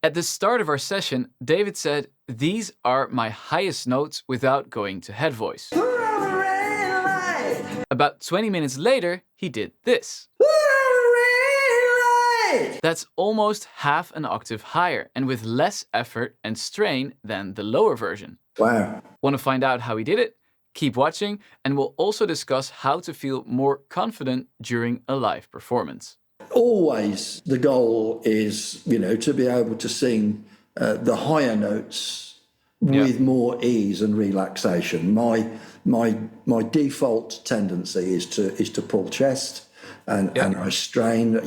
At the start of our session, David said, "These are my highest notes without going to head voice." About 20 minutes later, he did this. That's almost half an octave higher and with less effort and strain than the lower version. Wow. Want to find out how he did it? Keep watching, and we'll also discuss how to feel more confident during a live performance. Always the goal is, to be able to sing the higher notes with more ease and relaxation. My default tendency is to pull chest and I strain.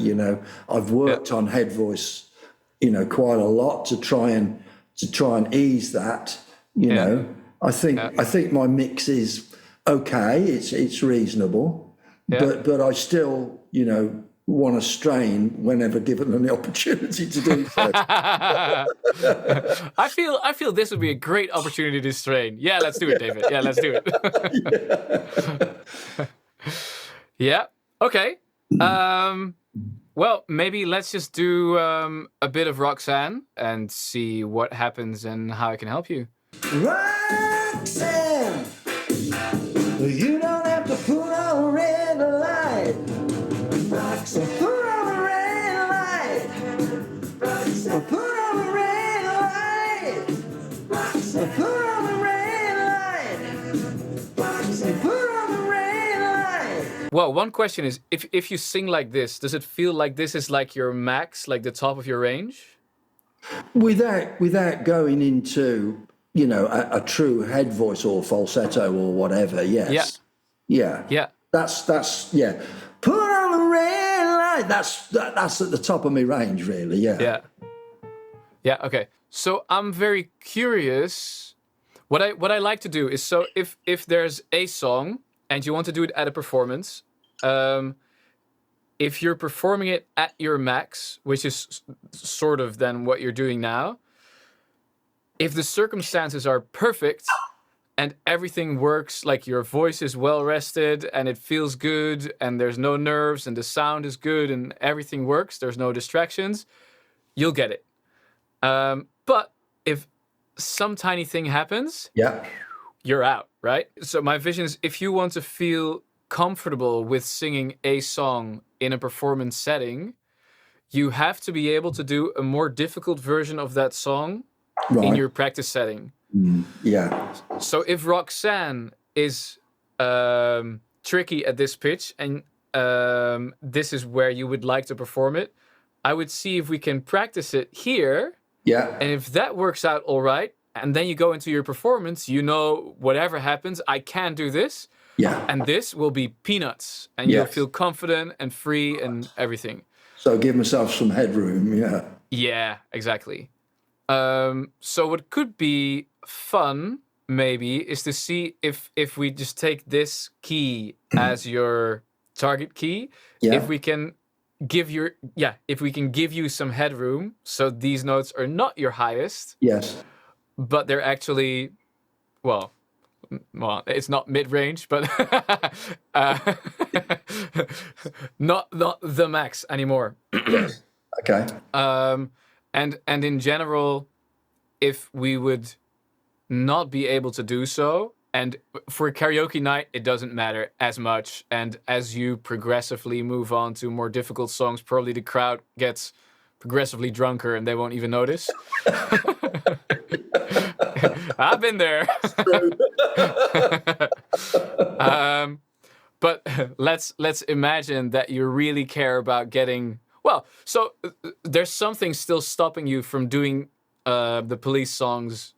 I've worked on head voice, quite a lot to try and ease that. I think my mix is okay. It's reasonable, but I still want to strain whenever given an opportunity to do so. I feel this would be a great opportunity to strain. Yeah, let's do it, David. Yeah, let's do it. Yeah. Okay. Well, maybe let's just do a bit of Roxanne and see what happens and how I can help you. Roxanne, you don't have to put on a red light. Roxanne, put on a red light. Roxanne, put on a red light. Roxanne, put on a red light. Roxanne, put on a red light. Well, one question is, if you sing like this, does it feel like this is like your max, like the top of your range? Without going into, a true head voice or falsetto or whatever, yes. Yeah. That's yeah. Put on the red light. That's at the top of my range, really. Yeah. Okay. So I'm very curious. What I like to do is, so if there's a song and you want to do it at a performance, if you're performing it at your max, which is sort of then what you're doing now, if the circumstances are perfect and everything works, like your voice is well rested and it feels good and there's no nerves and the sound is good and everything works, there's no distractions, you'll get it. But if some tiny thing happens, you're out, right? So my vision is, if you want to feel comfortable with singing a song in a performance setting, you have to be able to do a more difficult version of that song in your practice setting. So if Roxanne is tricky at this pitch and this is where you would like to perform it, I would see if we can practice it here. And if that works out all right, and then you go into your performance, whatever happens, I can do this. And this will be peanuts. And you'll feel confident and free and everything. So give myself some headroom, Yeah, exactly. So what could be fun, maybe, is to see if we just take this key as your target key, if we can give you some headroom, so these notes are not your highest. But they're actually, well, it's not mid-range, but not the max anymore. Okay. And in general, if we would not be able to do so, and for a karaoke night, it doesn't matter as much. And as you progressively move on to more difficult songs, probably the crowd gets progressively drunker and they won't even notice. I've been there. But let's imagine that you really care about getting... Well, so there's something still stopping you from doing the Police songs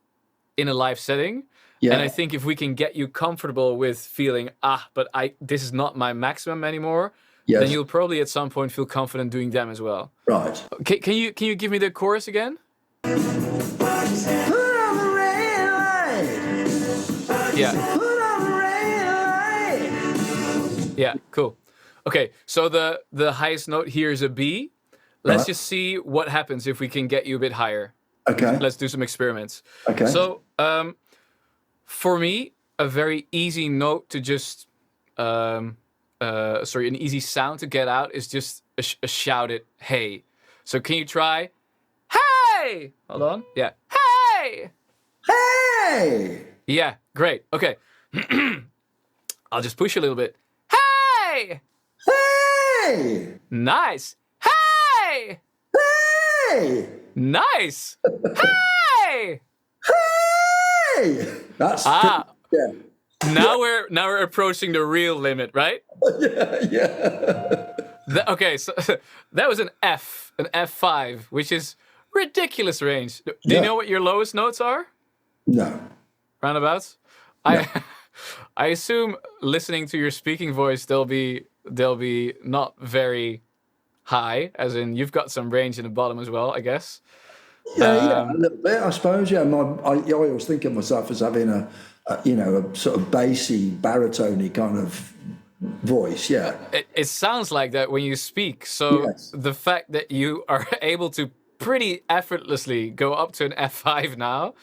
in a live setting. And I think if we can get you comfortable with feeling, but this is not my maximum anymore, then you'll probably at some point feel confident doing them as well. Right. Can you give me the chorus again? Put on the red light. Put on the red light. Yeah, cool. Okay, so the highest note here is a B. Let's just see what happens if we can get you a bit higher. Okay. Let's do some experiments. Okay. So, for me, a very easy note to just, an easy sound to get out is just a shouted hey. So can you try, hey? hey. Hold on. Yeah. Hey. Hey! Yeah, great. Okay. I'll just push a little bit. Hey. Hey! Nice. Hey. Hey! Nice. Hey. Hey! That's pretty, Ah, yeah. now we're approaching the real limit, right? Yeah. Okay, so that was an F5, which is ridiculous range. Do you Yeah. know what your lowest notes are? No. Roundabouts? No. I assume listening to your speaking voice, they'll be not very high, as in you've got some range in the bottom as well, I guess. Yeah, a little bit, I suppose. Yeah, I always think of myself as having a sort of bassy, baritone kind of voice. Yeah. It sounds like that when you speak. So Yes. the fact that you are able to pretty effortlessly go up to an F5 now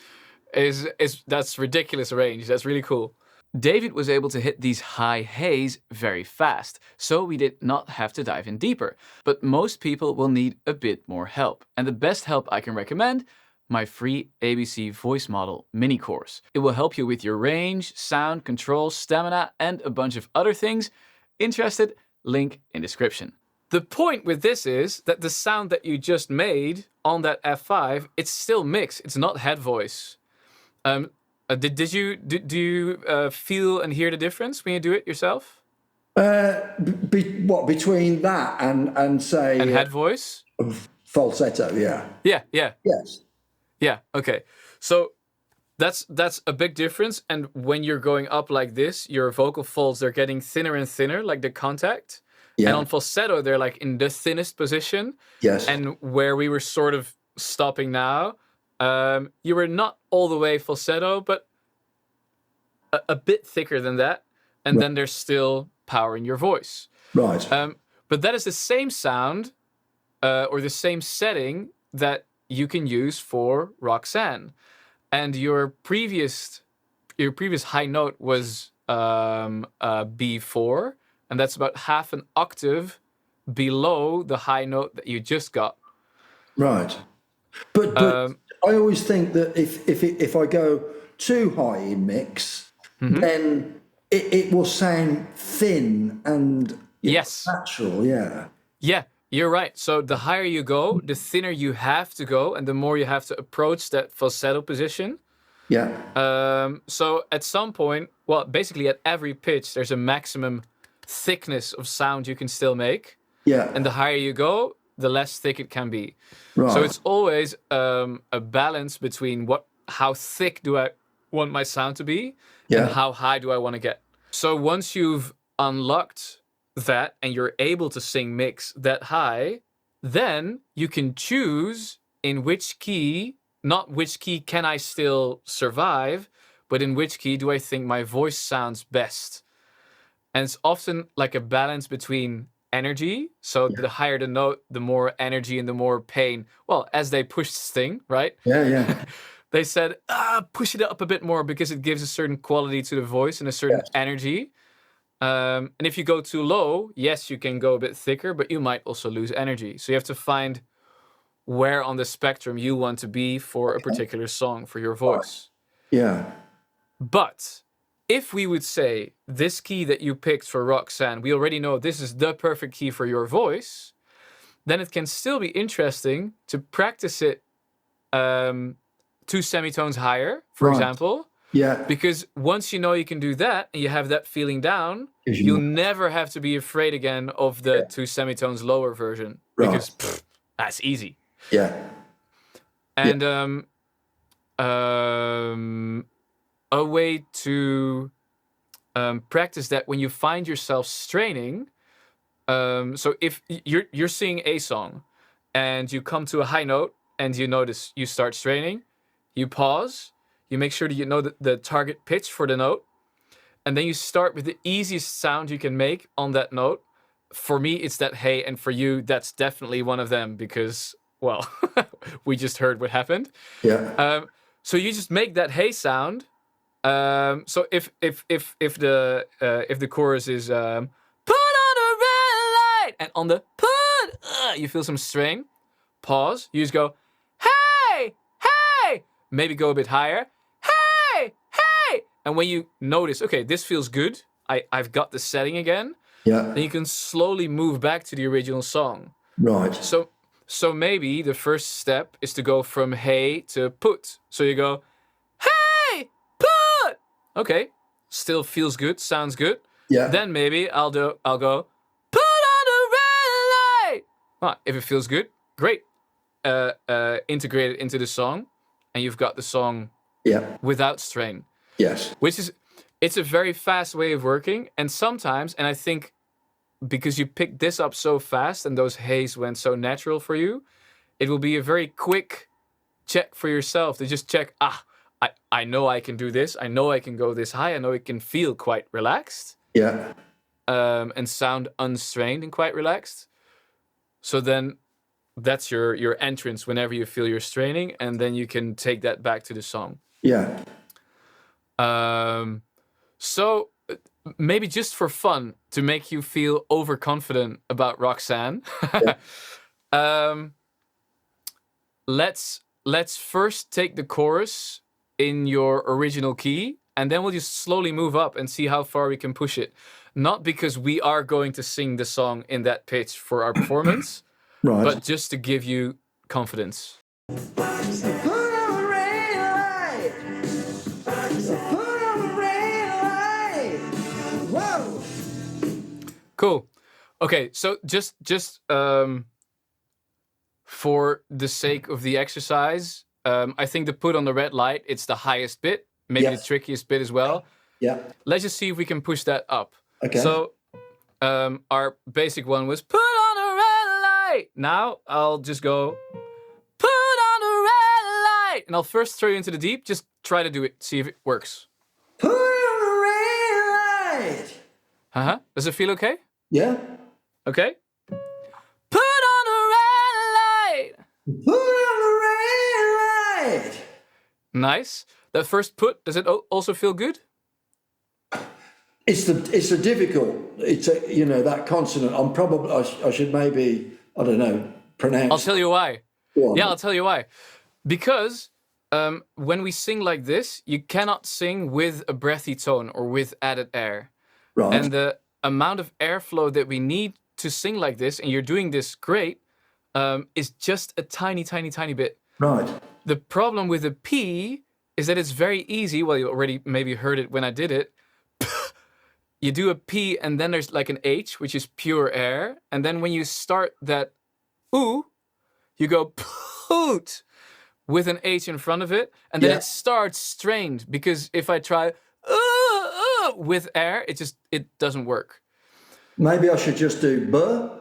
is that's ridiculous range. That's really cool. David was able to hit these high H's very fast, so we did not have to dive in deeper. But most people will need a bit more help. And the best help I can recommend, my free ABC voice model mini course. It will help you with your range, sound, control, stamina, and a bunch of other things. Interested? Link in description. The point with this is that the sound that you just made on that F5, it's still mixed. It's not head voice. Do you feel and hear the difference when you do it yourself? What between that and say And head voice? falsetto? Yeah. Yeah. Yes. Yeah. Okay. So that's a big difference. And when you're going up like this, your vocal folds, they're getting thinner and thinner, like the contact. Yeah. And on falsetto, they're like in the thinnest position. Yes. And where we were sort of stopping now, you were not all the way falsetto, but a bit thicker than that. And then there's still power in your voice. Right. But that is the same sound or the same setting that you can use for Roxanne. And your previous high note was B4, and that's about half an octave below the high note that you just got. Right. But I always think that if I go too high in mix, then it will sound thin and Yes. natural. Yeah. Yeah, you're right. So the higher you go, the thinner you have to go, and the more you have to approach that falsetto position. Yeah. So at some point, well, basically at every pitch, there's a maximum thickness of sound you can still make. Yeah. And the higher you go, the less thick it can be. Right. So it's always a balance between how thick do I want my sound to be, and how high do I want to get. So once you've unlocked that and you're able to sing mix that high, then you can choose in which key, not which key can I still survive, but in which key do I think my voice sounds best. And it's often like a balance between energy. So the higher the note, the more energy and the more pain. Well, as they pushed Sting, right? Yeah. They said, push it up a bit more because it gives a certain quality to the voice and a certain energy. And if you go too low, yes, you can go a bit thicker, but you might also lose energy. So you have to find where on the spectrum you want to be for a particular song for your voice. Yeah. But if we would say this key that you picked for Roxanne, we already know this is the perfect key for your voice, then it can still be interesting to practice it 2 semitones higher, for example. Yeah. Because once you know you can do that and you have that feeling down, you'll never have to be afraid again of the 2 semitones lower version. Because that's easy. Yeah. And a way to practice that when you find yourself straining. So if you're singing a song and you come to a high note and you notice you start straining, you pause, you make sure that you know the target pitch for the note, and then you start with the easiest sound you can make on that note. For me, it's that hey, and for you, that's definitely one of them because, well, we just heard what happened. Yeah. So you just make that hey sound. So if the chorus is put on a red light, and on the put you feel some strain, pause. You just go hey, maybe go a bit higher. Hey, hey! And when you notice, okay, this feels good. I've got the setting again. Yeah. Then you can slowly move back to the original song. Right. So maybe the first step is to go from hey to put. So you go, hey, put. Okay, still feels good, sounds good. Yeah. Then maybe I'll go, put on the red light. Well, if it feels good, great. Integrate it into the song, and you've got the song Yeah. without strain. Yes. It's a very fast way of working, and sometimes, and I think because you picked this up so fast and those hays went so natural for you, it will be a very quick check for yourself to just check, I know I can do this. I know I can go this high. I know it can feel quite relaxed. Yeah. And sound unstrained and quite relaxed. So then that's your entrance whenever you feel you're straining, and then you can take that back to the song. Yeah. So maybe just for fun, to make you feel overconfident about Roxanne, let's first take the chorus in your original key, and then we'll just slowly move up and see how far we can push it. Not because we are going to sing the song in that pitch for our performance, Right. but just to give you confidence. Cool. Okay, so just for the sake of the exercise, I think the put on the red light, it's the highest bit, maybe Yes. the trickiest bit as well. Yeah. Let's just see if we can push that up. Okay. So our basic one was put on a red light. Now I'll just go put on a red light. And I'll first throw you into the deep. Just try to do it. See if it works. Put on the red light. Uh-huh. Does it feel okay? Yeah. Okay. Put on a red light. Put on the red light. Nice. That first put, does it also feel good? It's a difficult. It's that consonant. I should maybe, I don't know, pronounce. I'll tell you why. Go on. Yeah, I'll tell you why. Because when we sing like this, you cannot sing with a breathy tone or with added air. Right. And the amount of airflow that we need to sing like this, and you're doing this great, is just a tiny, tiny, tiny bit. Right. The problem with the P is that it's very easy. Well, you already maybe heard it when I did it. You do a P and then there's like an H, which is pure air. And then when you start that ooh, you go poot with an H in front of it. And then Yeah. it starts strained, because if I try with air, it doesn't work. Maybe I should just do but on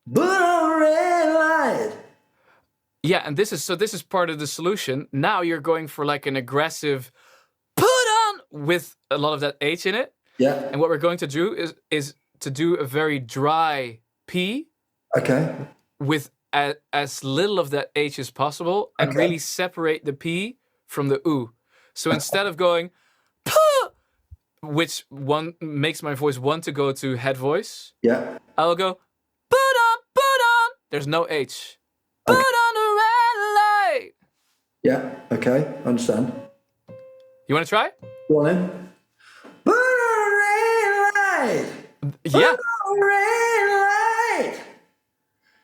the red light. Yeah, and this is part of the solution. Now you're going for like an aggressive put on with a lot of that H in it. Yeah. And what we're going to do is to do a very dry P Okay. with as little of that H as possible, and Okay. really separate the P from the oo. So instead of going puh, which one makes my voice want to go to head voice, Yeah. I'll go put on. There's no H. Put on the red light. Yeah. Okay. Understand. You want to try? Go on in. Put on the red light. Yeah. Put on the red light.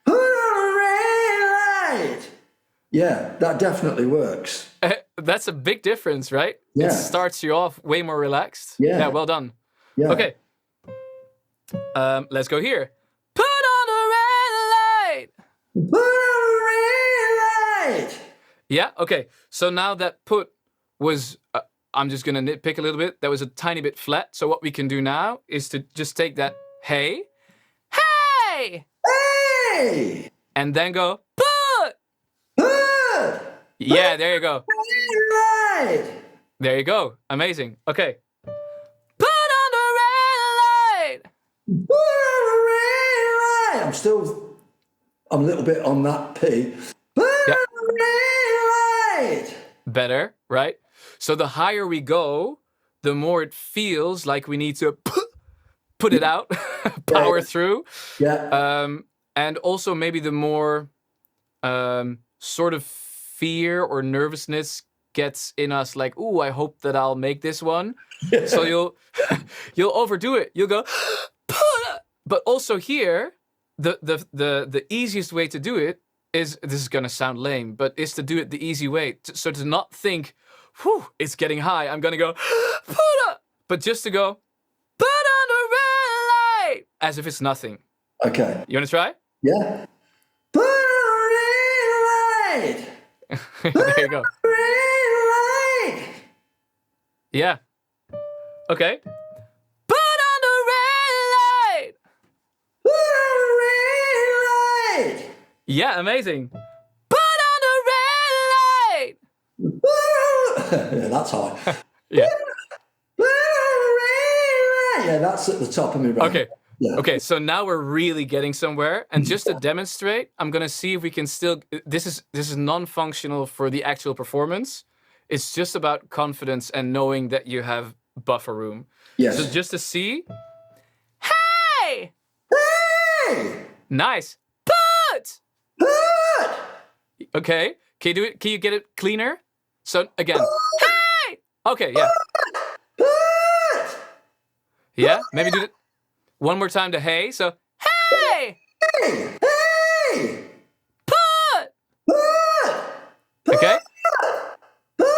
Put on the red light. Yeah, that definitely works. That's a big difference, right? Yeah. It starts you off way more relaxed. Yeah. Yeah, well done. Yeah. Okay. Let's go here. Put on the red light. Put on the red light. Yeah, okay. So now that put was, I'm just going to nitpick a little bit. That was a tiny bit flat. So what we can do now is to just take that hey, hey, Hey. and then go put. Put. Yeah, there you go. Red light. There you go. Amazing. Okay. Put on the red light. Put on the red light. I'm a little bit on that P. Put Yeah. on the red light. Better, right? So the higher we go, the more it feels like we need to put it out, power through. Yeah. And also maybe the more sort of fear or nervousness gets in us like, ooh, I hope that I'll make this one. So you'll overdo it. You'll go, but also here, the easiest way to do it is, this is gonna sound lame, but is to do it the easy way. So to not think, whew, it's getting high, I'm gonna go, but just to go, put on the red light, as if it's nothing. Okay. You wanna try? Yeah. Put on the red light. There you go. Red light. Yeah. Okay. Put on the red light. Put on the red light. Yeah, amazing. Put on the red light. Yeah, that's high. Yeah. Put on the red light. Yeah, that's at the top of my brain. Okay. Yeah. Okay, so now we're really getting somewhere. And just to demonstrate, I'm gonna see if we can still. This is non-functional for the actual performance. It's just about confidence and knowing that you have buffer room. Yes. So just to see. Hey! Hey! Nice. Put! Put! Okay. Can you do it? Can you get it cleaner? So again. Hey! Okay, yeah. Put! Yeah, maybe do it one more time to hey. So hey! Hey! Hey! Put! Put! Okay. Put!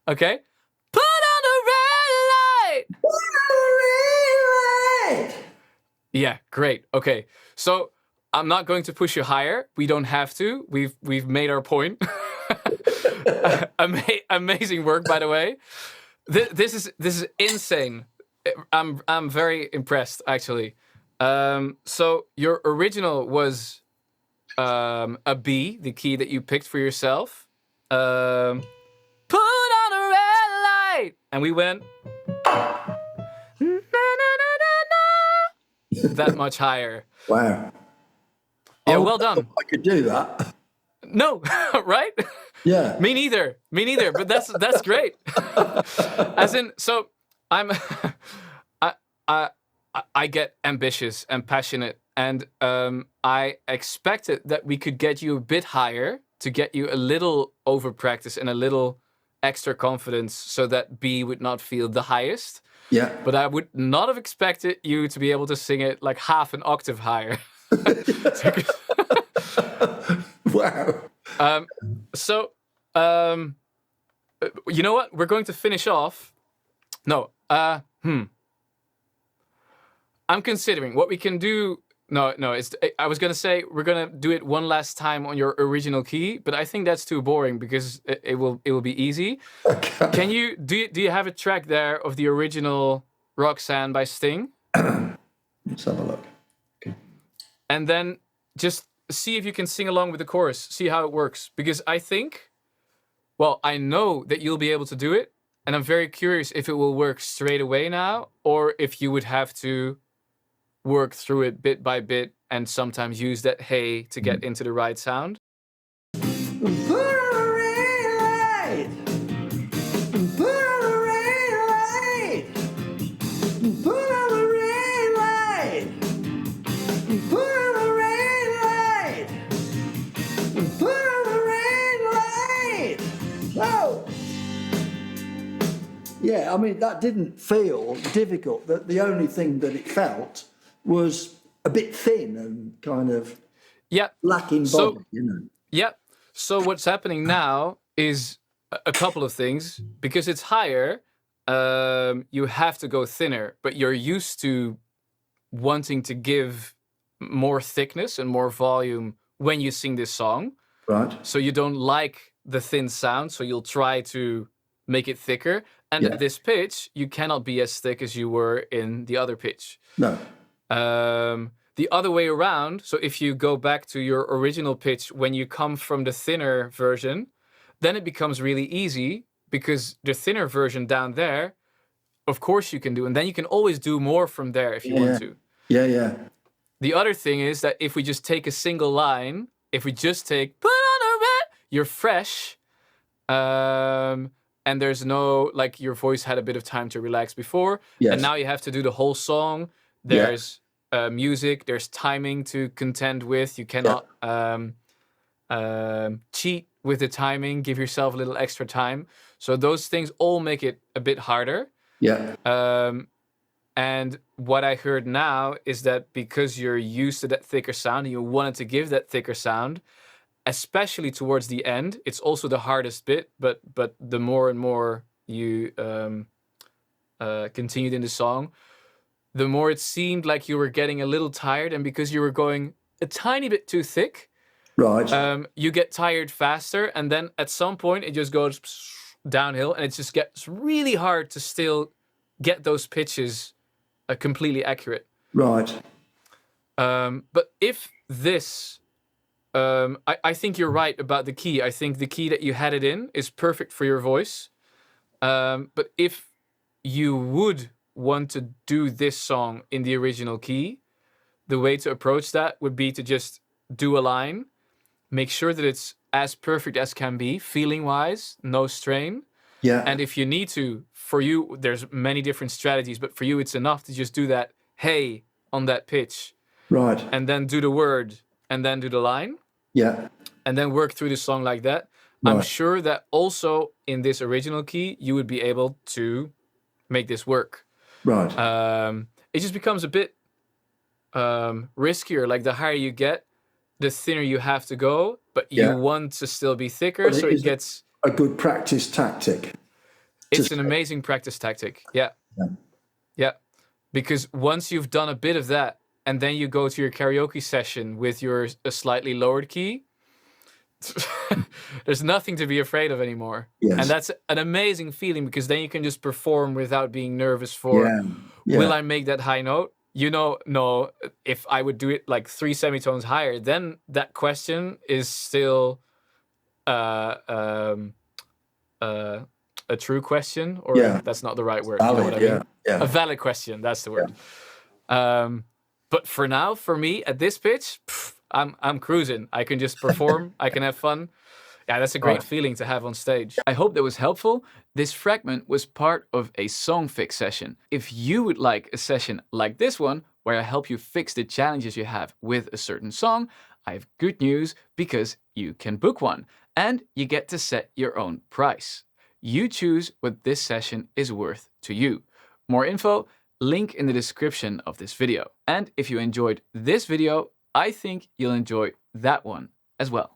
Okay. Put on the red light. Put on the red light. Yeah, great. Okay. So I'm not going to push you higher. We don't have to. We've made our point. Amazing work, by the way. This is insane. I'm very impressed, actually. So your original was a B, the key that you picked for yourself. Put on a red light, and we went that much higher. Wow. Yeah, well done. I could do that. No, right? Yeah. Me neither. But that's great. As in, so I'm, I get ambitious and passionate, and I expected that we could get you a bit higher to get you a little over practice and a little extra confidence, so that B would not feel the highest. Yeah. But I would not have expected you to be able to sing it like half an octave higher. Wow. So, you know what? We're going to finish off. No, I'm considering what we can do. No, I was gonna say we're gonna do it one last time on your original key, but I think that's too boring because it will be easy. Okay. Can you do you have a track there of the original Roxanne by Sting? Let's have a look. Okay. And then just see if you can sing along with the chorus. See how it works. Because I think, well, I know that you'll be able to do it. And I'm very curious if it will work straight away now, or if you would have to work through it bit by bit and sometimes use that hey to get into the right sound. Put on the red light. Put on the red light. Put on the red light. Put on the red light. Put on the red light. Whoa. Yeah, I mean, that didn't feel difficult. The only thing that it felt was a bit thin and kind of Yeah. lacking body, you know. Yeah. So what's happening now is a couple of things. Because it's higher, you have to go thinner, but you're used to wanting to give more thickness and more volume when you sing this song. Right. So you don't like the thin sound, so you'll try to make it thicker. And Yeah. at this pitch, you cannot be as thick as you were in the other pitch. No. The other way around, so if you go back to your original pitch when you come from the thinner version, then it becomes really easy because the thinner version down there, of course you can do, and then you can always do more from there if you want to. Yeah, yeah. The other thing is that if we just take a single line, if we just take put on a red, you're fresh, and there's no, like, your voice had a bit of time to relax before, Yes. and now you have to do the whole song. There's music, there's timing to contend with. You cannot cheat with the timing, give yourself a little extra time. So those things all make it a bit harder. Yeah. And what I heard now is that because you're used to that thicker sound and you wanted to give that thicker sound, especially towards the end, it's also the hardest bit. But the more and more you continued in the song, the more it seemed like you were getting a little tired. And because you were going a tiny bit too thick, Right. you get tired faster. And then at some point, it just goes downhill. And it just gets really hard to still get those pitches completely accurate. Right. But if this... I think you're right about the key. I think the key that you had it in is perfect for your voice. But if you would want to do this song in the original key, the way to approach that would be to just do a line, make sure that it's as perfect as can be, feeling-wise, no strain. Yeah. And if you need to, for you, there's many different strategies, but for you, it's enough to just do that hey on that pitch, Right. and then do the word, and then do the line, Yeah. and then work through the song like that. Right. I'm sure that also in this original key, you would be able to make this work. Right. It just becomes a bit riskier. Like the higher you get, the thinner you have to go, but you want to still be thicker, But so it gets... a good practice tactic. It's an amazing practice tactic. Yeah. Yeah. Because once you've done a bit of that, and then you go to your karaoke session with your a slightly lowered key, there's nothing to be afraid of anymore. Yes. And that's an amazing feeling, because then you can just perform without being nervous for, will I make that high note? You know, no, if I would do it like 3 semitones higher, then that question is still a true question, or that's not the right word. Valid, you know what I mean? Yeah. A valid question, that's the word. But for now, for me, at this pitch, I'm cruising. I can just perform. I can have fun. Yeah, that's a great feeling to have on stage. I hope that was helpful. This fragment was part of a song fix session. If you would like a session like this one, where I help you fix the challenges you have with a certain song, I have good news, because you can book one and you get to set your own price. You choose what this session is worth to you. More info, link in the description of this video. And if you enjoyed this video, I think you'll enjoy that one as well.